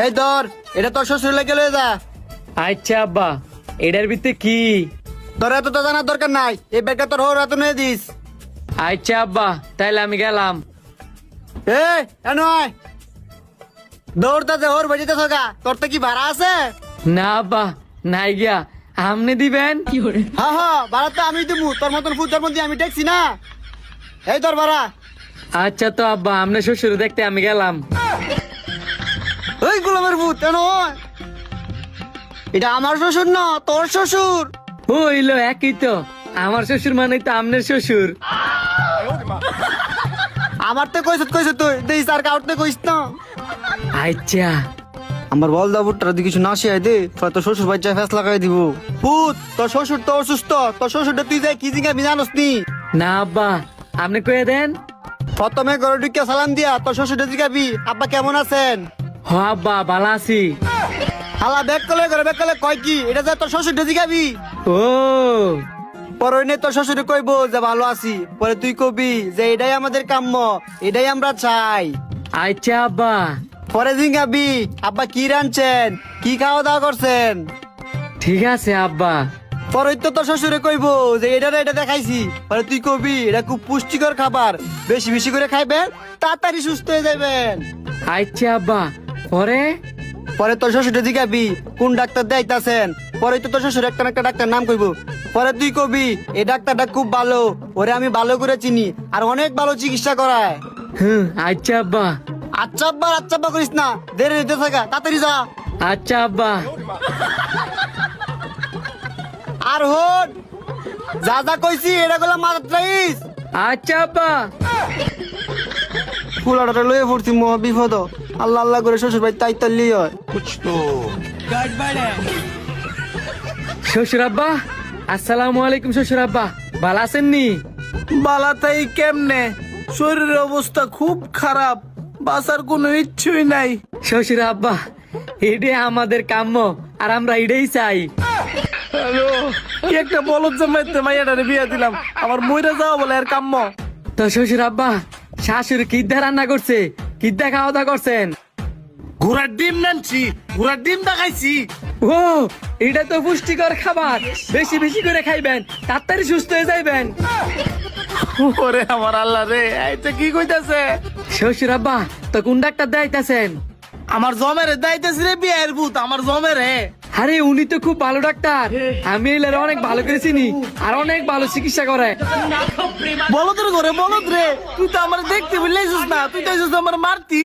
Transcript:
এই ধর, এটা তোর শ্বশুর লেগে লয়ে যা। আচ্ছা আব্বা, এটার ভিতরে কি? তোর এত তো জানার দরকার নাই, এই ব্যাগটা তোর হোর হাতে নিয়ে দিস। আচ্ছা আব্বা, তাইলে আমি গেলাম। নয় দৌড়তে হোর বেজিতে থাকা, তোর তো কি ভাড়া আছে? না আব্বা, নাই গিয়া, আমনে দিবেন? হ্যাঁ হ্যাঁ, ভাড়া তো আমি দিব, তোর মতন ফুটার মধ্যে আমি দেখছি না। এই তোর ভাড়া। আচ্ছা তো আব্বা, আমনে শ্বশুর দেখতে আমি গেলাম। ওই গোলামের ভূত নয়, এটা আমার শ্বশুর না, তোর শ্বশুর। হইলো একই তো, আমার শ্বশুর মানে তো আমনের শ্বশুর। আমার তো কইছ তুই দেই স্যার কাউটতে কইস না। আচ্ছা আমার বল দা বুটটা যদি কিছু না শিয়াই দে, তোর শ্বশুর বাচ্চা ফেস লাগাই দিব। ভূত, তোর শ্বশুর তো অসুস্থ, তোর শ্বশুরটা তুই যাই কি জিঙ্গা জানোস নি? না আব্বা, আপনি কয়ে দেন। প্রথমে ঘরে ঢুকে সালাম দিয়া তোর শ্বশুরটা জিগাবি আব্বা কেমন আছেন। হ আব্বা, ভালো আছি। হালা ব্যাগ কলে কয় কি এটা যে তোর শ্বশুরটা জিগাবি। ও পরে নে তোর শ্বশুরে কইবো যে ভালো আছি, পরে তুই কবি যে এটাই আমাদের কাম্য, এটাই আমরা চাই। আচ্ছা আব্বা। পরে জিঙ্গাবি আব্বা কি রাঁধছেন, কি খাওয়া দাওয়া করছেন। ঠিক আছে আব্বা। পরে তো তোর শ্বশুরে কইবো যে এটা দেখাইছি, পরে তুই কবি এটা খুব পুষ্টিকর খাবার, বেশি বেশি করে খাইবেন, তাড়াতাড়ি সুস্থ হয়ে যাবেন। আচ্ছা আব্বা, পরে? পরে তোর শ্বশুরে জিগাবি কোন ডাক্তার দেখাইতাছেন, পরে তো তোর শ্বশুর একটা না একটা ডাক্তার নাম কইবো। পরে তুই কবি এই ডাক্তারটা খুব ভালো, ওরে আমি ভালো করে চিনি, আর অনেক ভালো চিকিৎসা করায়। আচ্ছা আব্বা। আচ্ছা আব্বা করিস না, দেরি হইতে থাকা, তাড়াতাড়ি যা। আচ্ছা আব্বা। আর হন যা যা কইছি এটা গুলা মাথাত রাখিস। আচ্ছা আব্বা। ফুলাটা লয়ে পড়ছি মহা বিপদ, আল্লাহ আল্লাহ করে শ্বশুর ভাই তাই তাল্লি হয়। শ্বশুর আব্বা, আসসালামু আলাইকুম। শ্বশুর আব্বা, ভালো আছেননি? বালাতাই কেমনে? শরীরের অবস্থা খুব খারাপ, বাঁচার কোনো ইচ্ছুই নাই। শ্বশুর আব্বা, এটাই আমাদের কাম্য, আর আমরা এটাই চাই। হ্যালো, কি একটা বলদ জমাইতে মাইয়াটারে বিয়া দিলাম, আমার মইরা যাওয়া বলে আর কাম্য। তো শ্বশুর আব্বা, শাশুড়ি কিদ্দা রান্না করছে, কিদ্দা খাওয়া দাওয়া করছেন? ঘোড়ার ডিম নানছি, ঘোড়ার ডিম দেখাইছি। ও, এটা তো পুষ্টিকর খাবার, বেশি বেশি করে খাইবেন, তাড়াতাড়ি সুস্থ হয়ে যাইবেন। ওরে আমার আল্লাহ রে, এইটা কি কইতাছে? শ্বশুর আব্বা, তো কোন ডাক্তার দেখাইতেছেন? আমার জমেরে দাইতেছি রে বিয়ের ভূত, আমার জমেরে। আরে উনি তো খুব ভালো ডাক্তার, আমি এলারে অনেক ভালো করে চিনি, আর অনেক ভালো চিকিৎসা করে। বলদ রে ঘরে বলদ রে, তুই তো আমার দেখতে বললেছিস না, তুই তো আমার মারতি।